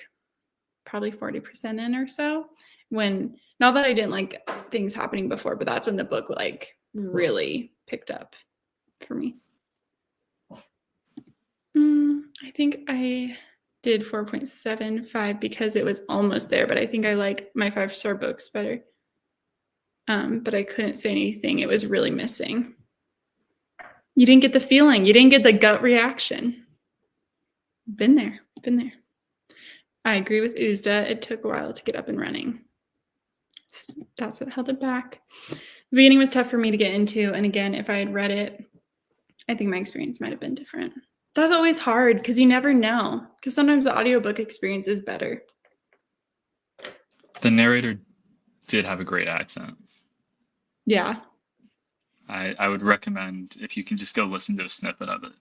probably 40% in or so when, not that I didn't like things happening before, but that's when the book like really picked up for me. I think I did 4.75 because it was almost there, but I think I like my 5-star books better. But I couldn't say anything. It was really missing. You didn't get the feeling. You didn't get the gut reaction. Been there. I agree with Uzda. It took a while to get up and running. That's what held it back. The beginning was tough for me to get into. And again, if I had read it, I think my experience might have been different. That's always hard because you never know. Because sometimes the audiobook experience is better. The narrator did have a great accent. Yeah. I would recommend if you can just go listen to a snippet of it.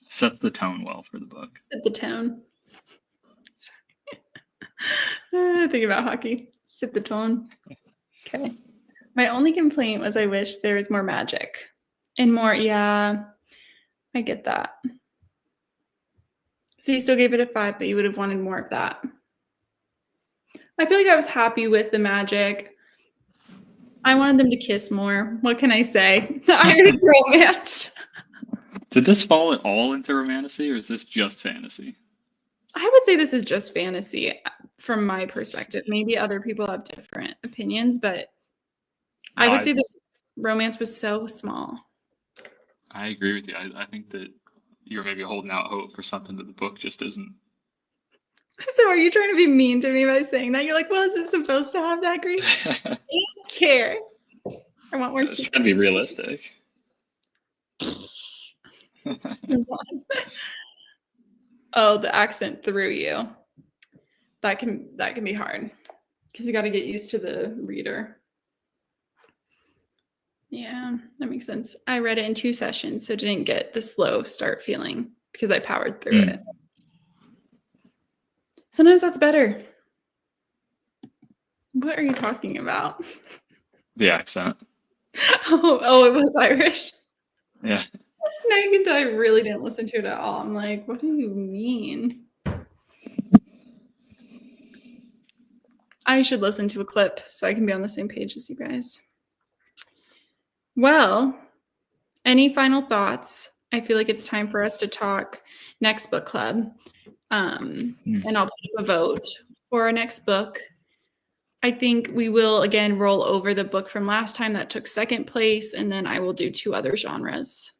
Sets the tone well for the book. Set the tone. Think about hockey. Set the tone. Okay. My only complaint was I wish there was more magic. And more, yeah, I get that. So you still gave it a 5, but you would have wanted more of that. I feel like I was happy with the magic. I wanted them to kiss more. What can I say? The ironic romance. Did this fall at all into romantasy, or is this just fantasy? I would say this is just fantasy from my perspective. Maybe other people have different opinions, but I would say the romance was so small. I agree with you. I think that you're maybe holding out hope for something that the book just isn't. So are you trying to be mean to me by saying that? You're like, well, is it supposed to have that grace? I don't care. I want more. It's trying to be realistic. Oh, the accent threw you. That can be hard because you got to get used to the reader. Yeah, that makes sense. I read it in 2 sessions, so didn't get the slow start feeling because I powered through it. Sometimes that's better. What are you talking about? The accent. Oh, it was Irish. Yeah. Now you can tell I really didn't listen to it at all. I'm like, what do you mean? I should listen to a clip so I can be on the same page as you guys. Well, any final thoughts? I feel like it's time for us to talk next book club. And I'll put up a vote for our next book. I think we will, again, roll over the book from last time that took second place, and then I will do 2 other genres.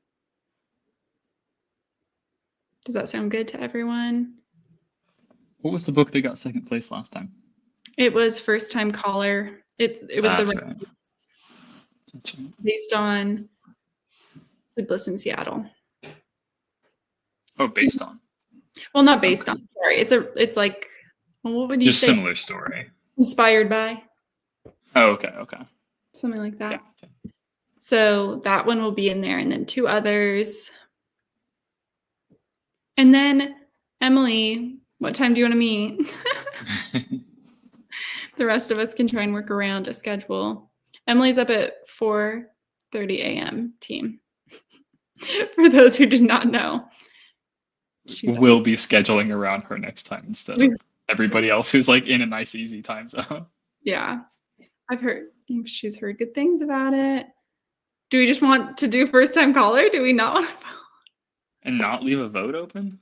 Does that sound good to everyone? What was the book that got second place last time? It was First Time Caller. It was That's the right. That's right. based on Sleepless in Seattle. Oh, based on. Well, not based on. Sorry, it's like, well, what would you Just say? similar story. Inspired by. Oh, okay. Something like that. Yeah. So that one will be in there, and then 2 others. And then, Emily, what time do you want to meet? The rest of us can try and work around a schedule. Emily's up at 4:30 a.m. team. For those who did not know. We'll be scheduling around her next time instead of everybody else who's like in a nice, easy time zone. Yeah. She's heard good things about it. Do we just want to do First Time Caller? Do we not want to vote? And not leave a vote open?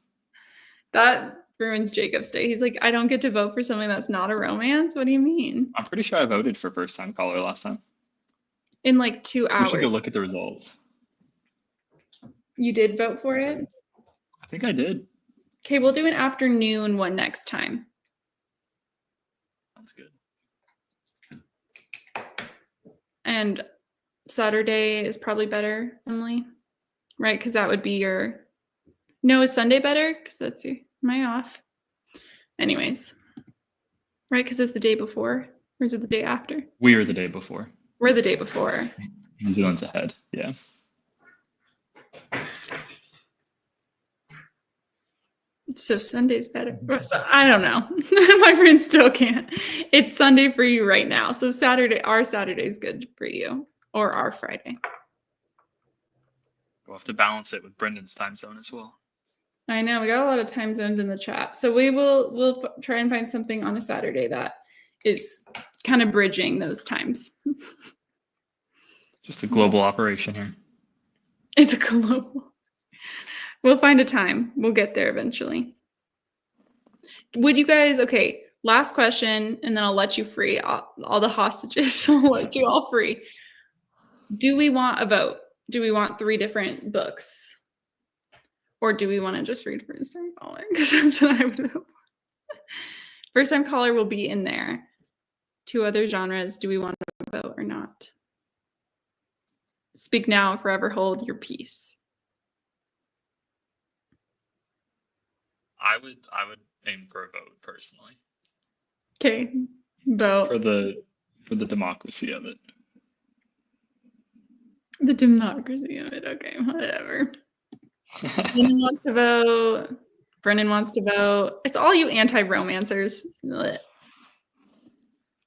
That ruins Jacob's day. He's like, I don't get to vote for something that's not a romance? What do you mean? I'm pretty sure I voted for First Time Caller last time. In like 2 hours. We should go look at the results. You did vote for it? I think I did. Okay, we'll do an afternoon one next time. Sounds good. And Saturday is probably better, Emily, right? Because that would be your. No, is Sunday better? Because that's your. Am I off? Anyways, right? Because it's the day before, or is it the day after? We are the day before. We're the day before. New Zealand's ahead. Yeah. So Sunday's better. I don't know. My brain still can't. It's Sunday for you right now. So our Saturday's good for you, or our Friday. We'll have to balance it with Brendan's time zone as well. I know we got a lot of time zones in the chat, so we'll try and find something on a Saturday that is kind of bridging those times. Just a global operation here. It's a global. We'll find a time. We'll get there eventually. Would you guys, okay, last question, and then I'll let you free. All the hostages, I'll let you all free. Do we want a vote? Do we want 3 different books? Or do we want to just read First Time Caller? Because that's what I would hope. First Time Caller will be in there. 2 other genres. Do we want to vote or not? Speak now, forever hold your peace. I would aim for a vote personally. Okay, vote. For the democracy of it. The democracy of it. Okay, whatever. Brennan wants to vote. Brennan wants to vote. It's all you anti-romancers. What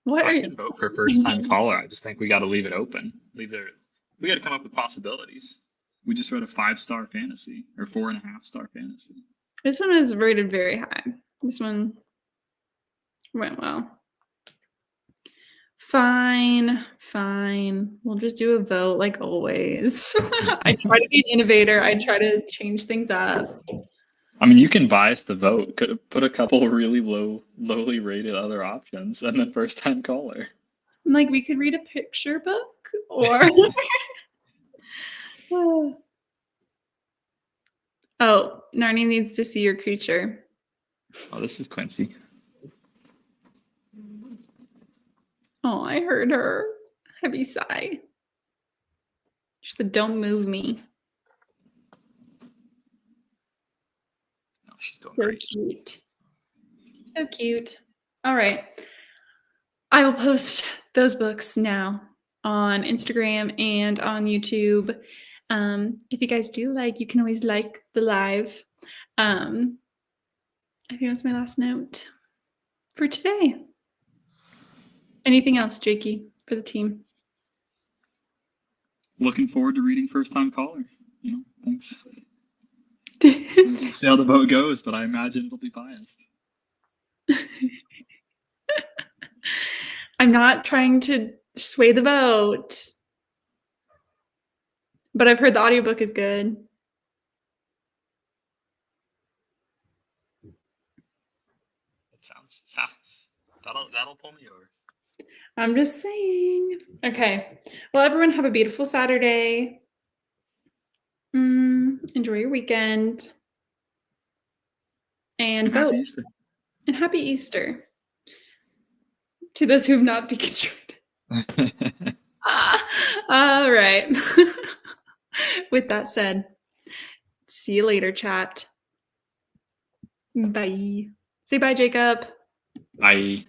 I can vote for First Time Caller. I just think we got to leave it open. We got to come up with possibilities. We just read a 5-star fantasy or 4.5-star fantasy. This one is rated very high. This one went well. Fine. We'll just do a vote like always. I try to be an innovator. I try to change things up. I mean, you can bias the vote. Could have put a couple really lowly rated other options and then First Time Caller. Like we could read a picture book or Oh, Narnia needs to see your creature. Oh, this is Quincy. Oh, I heard her. Heavy sigh. She said, don't move me. No, she's doing So great. cute. So cute. All right. I will post those books now on Instagram and on YouTube. If you guys do like, you can always like the live. I think that's my last note for today. Anything else, Jakey, for the team? Looking forward to reading First Time Caller. Thanks. We'll see how the vote goes, but I imagine it'll be biased. I'm not trying to sway the vote. But I've heard the audiobook is good. That sounds that'll pull me over. I'm just saying. Okay. Well, everyone have a beautiful Saturday. Enjoy your weekend. And vote. Happy Easter. And happy Easter. To those who have not deconstructed. All right. With that said, see you later, chat. Bye. Say bye, Jacob. Bye.